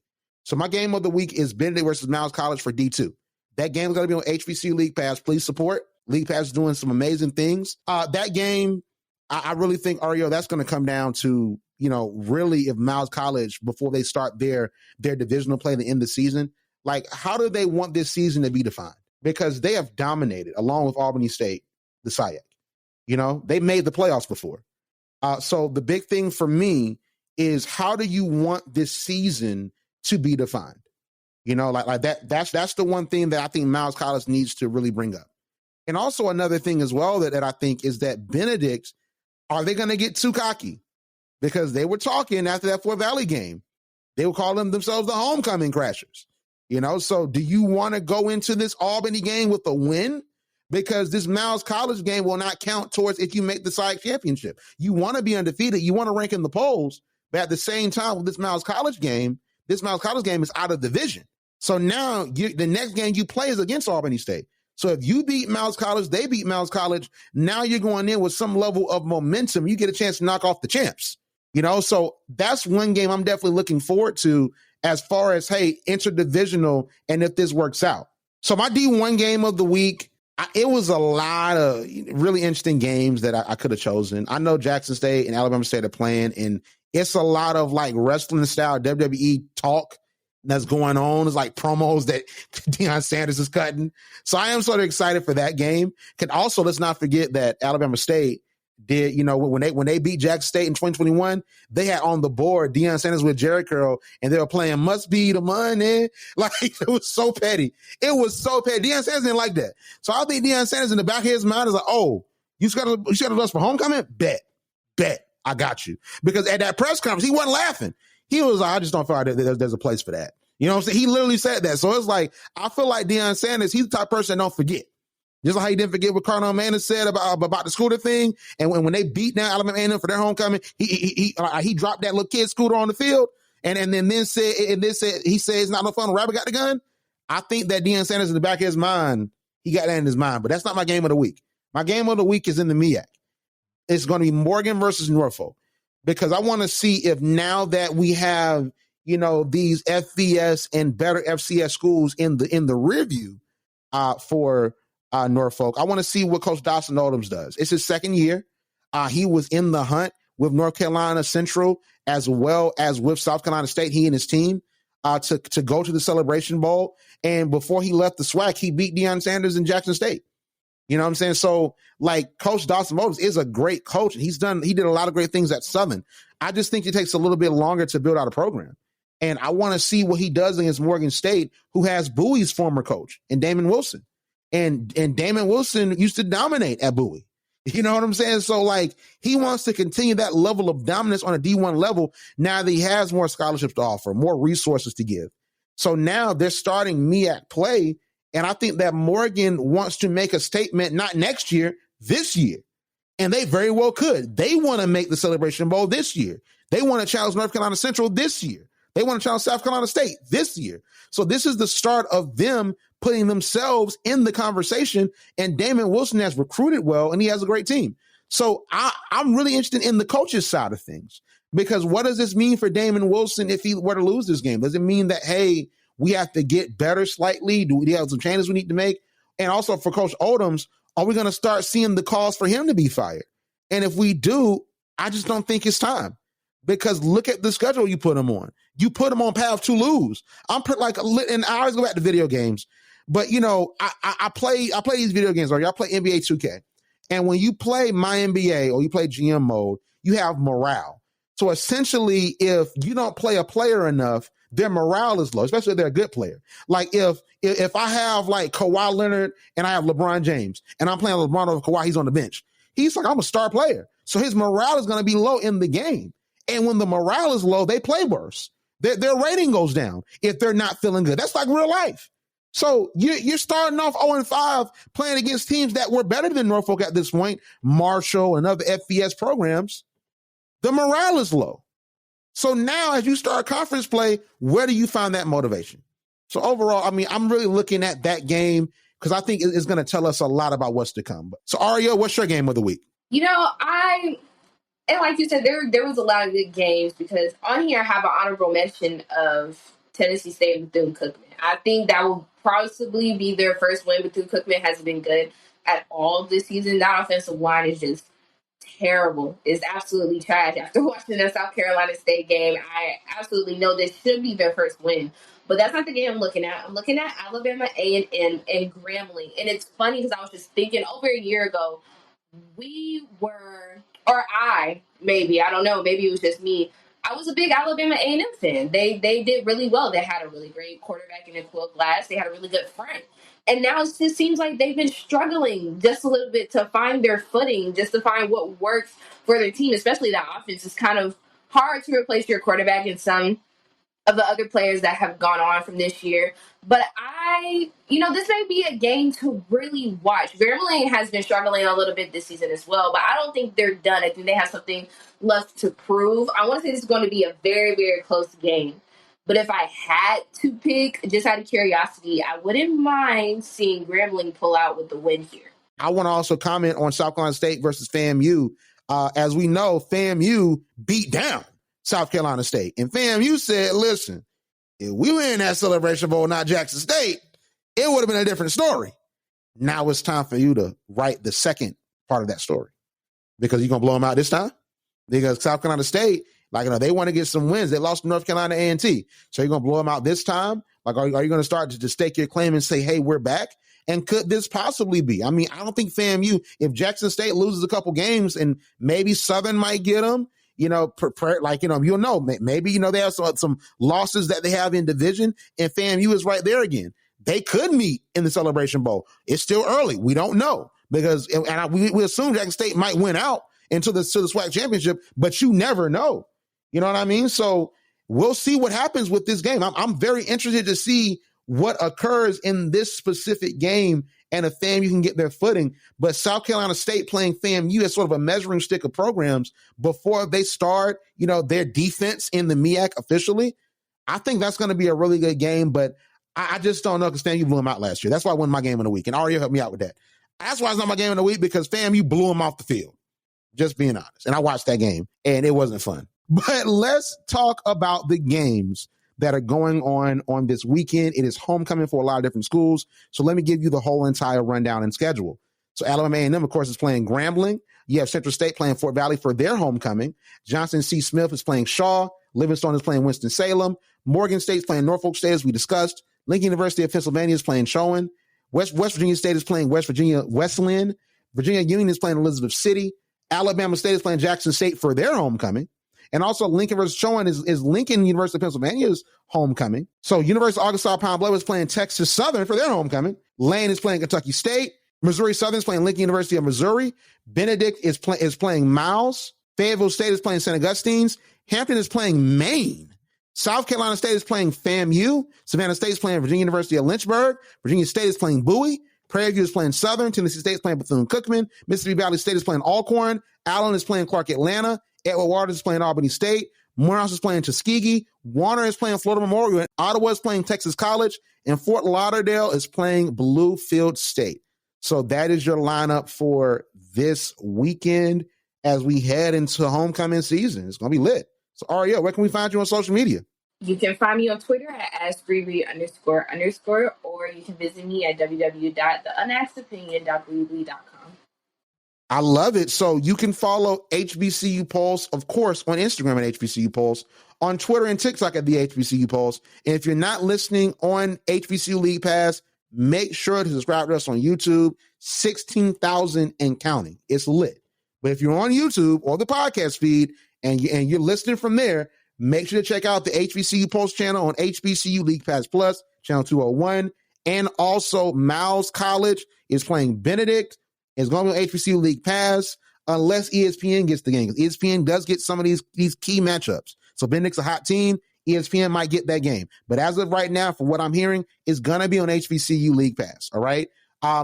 So my game of the week is Benedict versus Morehouse College for D2. That game is going to be on HBCU League Pass. Please support. League Pass is doing some amazing things. That game, I really think, Arielle, that's going to come down to, you know, really if Morehouse College, before they start their divisional play at the end of the season, like how do they want this season to be defined? Because they have dominated, along with Albany State, the SIAC. You know, they made the playoffs before. So the big thing for me is how do you want this season to be defined? You know, like that's the one thing that I think Morehouse College needs to really bring up. And also another thing as well that I think is that Benedict, are they going to get too cocky? Because they were talking after that Fort Valley game. They were calling themselves the homecoming crashers. You know, so do you want to go into this Albany game with a win? Because this Morehouse College game will not count towards if you make the SIAC championship. You want to be undefeated. You want to rank in the polls. But at the same time, with this Morehouse College game is out of division. So now the next game you play is against Albany State. So if you beat Morehouse College, they beat Morehouse College, now you're going in with some level of momentum. You get a chance to knock off the champs. You know, so that's one game I'm definitely looking forward to as far as, hey, interdivisional and if this works out. So my D1 game of the week, it was a lot of really interesting games that I could have chosen. I know Jackson State and Alabama State are playing, and it's a lot of like wrestling style WWE talk that's going on. It's like promos that Deion Sanders is cutting. So I am sort of excited for that game. Can also, let's not forget that Alabama State did, you know, when they beat Jackson State in 2021, they had on the board Deion Sanders with Jerry Curl, and they were playing Must Be the Money. Like, it was so petty. It was so petty. Deion Sanders didn't like that. So I think Deion Sanders in the back of his mind is like, oh, you got us for homecoming? Bet. I got you. Because at that press conference, he wasn't laughing. He was like, I just don't feel like there's a place for that. You know what I'm saying? He literally said that. So it's like, I feel like Deion Sanders, he's the type of person that don't forget. Just like how he didn't forget what Cardinal Manning said about the scooter thing. And when they beat down Alabama A&M for their homecoming, he dropped that little kid scooter on the field and then said he said it's not no fun when Rabbit got the gun. I think that Deion Sanders in the back of his mind, he got that in his mind. But that's not my game of the week. My game of the week is in the MEAC. It's going to be Morgan versus Norfolk, because I want to see if now that we have, you know, these FBS and better FCS schools in the rear view for Norfolk, I want to see what Coach Dawson Odoms does. It's his second year. He was in the hunt with North Carolina Central as well as with South Carolina State, he and his team, to go to the Celebration Bowl. And before he left the SWAC, he beat Deion Sanders in Jackson State. You know what I'm saying? So, like, Coach Dawson Moses is a great coach. He did a lot of great things at Southern. I just think it takes a little bit longer to build out a program. And I want to see what he does against Morgan State, who has Bowie's former coach and Damon Wilson. And Damon Wilson used to dominate at Bowie. You know what I'm saying? So, like, he wants to continue that level of dominance on a D1 level now that he has more scholarships to offer, more resources to give. So now they're starting MEAC play. And I think that Morgan wants to make a statement, not next year, this year. And they very well could. They want to make the Celebration Bowl this year. They want to challenge North Carolina Central this year. They want to challenge South Carolina State this year. So this is the start of them putting themselves in the conversation. And Damon Wilson has recruited well, and he has a great team. So I'm really interested in the coach's side of things, because what does this mean for Damon Wilson if he were to lose this game? Does it mean that, hey, we have to get better slightly? Do we have some changes we need to make? And also for Coach Odoms, are we going to start seeing the calls for him to be fired? And if we do, I just don't think it's time, because look at the schedule you put him on. You put him on path to lose. And I always go back to video games, but you know, I play these video games, or I play NBA 2K. And when you play My NBA or you play GM mode, you have morale. So essentially, if you don't play a player enough, their morale is low, especially if they're a good player. Like if I have like Kawhi Leonard and I have LeBron James and I'm playing LeBron over Kawhi, he's on the bench. He's like, I'm a star player. So his morale is going to be low in the game. And when the morale is low, they play worse. Their rating goes down if they're not feeling good. That's like real life. So you're starting off 0-5 playing against teams that were better than Norfolk at this point, Marshall and other FBS programs. The morale is low. So now as you start conference play, where do you find that motivation? So overall, I mean, I'm really looking at that game because I think it's going to tell us a lot about what's to come. So Arielle, what's your game of the week? You know, and like you said, there was a lot of good games, because on here I have an honorable mention of Tennessee State and Bethune-Cookman. I think that will possibly be their first win. Bethune-Cookman hasn't been good at all this season. That offensive line is just terrible. It's absolutely trash. After watching that South Carolina State game, I absolutely know this should be their first win. But that's not the game I'm looking at. I'm looking at Alabama A&M and Grambling. And it's funny because I was just thinking over a year ago, we were, or I don't know, maybe it was just me. I was a big Alabama A&M fan. They did really well. They had a really great quarterback in Quill Glass. They had a really good front. And now it just seems like they've been struggling just a little bit to find their footing, just to find what works for their team, especially that offense. It's kind of hard to replace your quarterback and some of the other players that have gone on from this year. But this may be a game to really watch. Grambling has been struggling a little bit this season as well, but I don't think they're done. I think they have something left to prove. I want to say this is going to be a very, very close game. But if I had to pick, just out of curiosity, I wouldn't mind seeing Grambling pull out with the win here. I want to also comment on South Carolina State versus FAMU. As we know, FAMU beat down South Carolina State. And FAMU said, listen, if we were in that Celebration Bowl, not Jackson State, it would have been a different story. Now it's time for you to write the second part of that story, because you're going to blow them out this time. Because South Carolina State, they want to get some wins. They lost to North Carolina A&T. So you're going to blow them out this time? Are you going to start to stake your claim and say, hey, we're back? And could this possibly be? I mean, I don't think FAMU, if Jackson State loses a couple games and maybe Southern might get them, maybe, they have some losses that they have in division, and FAMU is right there again. They could meet in the Celebration Bowl. It's still early. We don't know, because we assume Jackson State might win out into the SWAC championship, but you never know. You know what I mean? So we'll see what happens with this game. I'm very interested to see what occurs in this specific game and if FAMU can get their footing. But South Carolina State playing FAMU as sort of a measuring stick of programs before they start, their defense in the MEAC officially. I think that's going to be a really good game, but I just don't know, because FAMU blew them out last year. That's why I won my game of the week, and Arielle helped me out with that. That's why it's not my game of the week, because FAMU blew them off the field. Just being honest. And I watched that game, and it wasn't fun. But let's talk about the games that are going on this weekend. It is homecoming for a lot of different schools. So let me give you the whole entire rundown and schedule. So Alabama A&M, of course, is playing Grambling. You have Central State playing Fort Valley for their homecoming. Johnson C. Smith is playing Shaw. Livingstone is playing Winston-Salem. Morgan State's playing Norfolk State, as we discussed. Lincoln University of Pennsylvania is playing Chowan. West Virginia State is playing West Virginia Wesleyan. Virginia Union is playing Elizabeth City. Alabama State is playing Jackson State for their homecoming. And also Lincoln versus Chowan is Lincoln University of Pennsylvania's homecoming. So University of Arkansas Pine Bluff is playing Texas Southern for their homecoming. Lane is playing Kentucky State. Missouri Southern is playing Lincoln University of Missouri. Benedict is playing Miles. Fayetteville State is playing St. Augustine's. Hampton is playing Maine. South Carolina State is playing FAMU. Savannah State is playing Virginia University of Lynchburg. Virginia State is playing Bowie. Prairie View is playing Southern. Tennessee State is playing Bethune-Cookman. Mississippi Valley State is playing Alcorn. Allen is playing Clark Atlanta. Edward Waters is playing Albany State. Morehouse is playing Tuskegee. Warner is playing Florida Memorial. Ottawa is playing Texas College. And Fort Lauderdale is playing Bluefield State. So that is your lineup for this weekend as we head into homecoming season. It's going to be lit. So, Arielle, where can we find you on social media? You can find me on Twitter at @AskRiri__, or you can visit me at www.theunaskopinion.weebly.com. I love it. So you can follow HBCU Pulse, of course, on Instagram at HBCU Pulse, on Twitter and TikTok at the HBCU Pulse. And if you're not listening on HBCU League Pass, make sure to subscribe to us on YouTube. 16,000 and counting. It's lit. But if you're on YouTube or the podcast feed and you're listening from there, make sure to check out the HBCU Pulse channel on HBCU League Pass Plus, channel 201. And also Miles College is playing Benedict. It's going to be on HBCU League Pass unless ESPN gets the game. Because ESPN does get some of these key matchups. So Benedict's a hot team. ESPN might get that game. But as of right now, from what I'm hearing, it's going to be on HBCU League Pass. All right.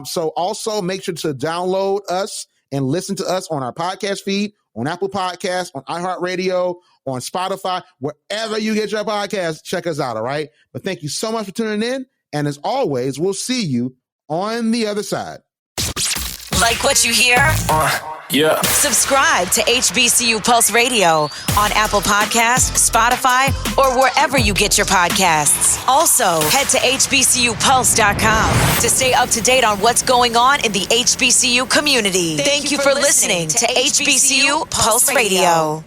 So also make sure to download us and listen to us on our podcast feed, on Apple Podcasts, on iHeartRadio, on Spotify, wherever you get your podcast. Check us out. All right. But thank you so much for tuning in. And as always, we'll see you on the other side. Like what you hear? Yeah. Subscribe to HBCU Pulse Radio on Apple Podcasts, Spotify, or wherever you get your podcasts. Also, head to HBCUPulse.com to stay up to date on what's going on in the HBCU community. Thank you for listening to HBCU Pulse Radio.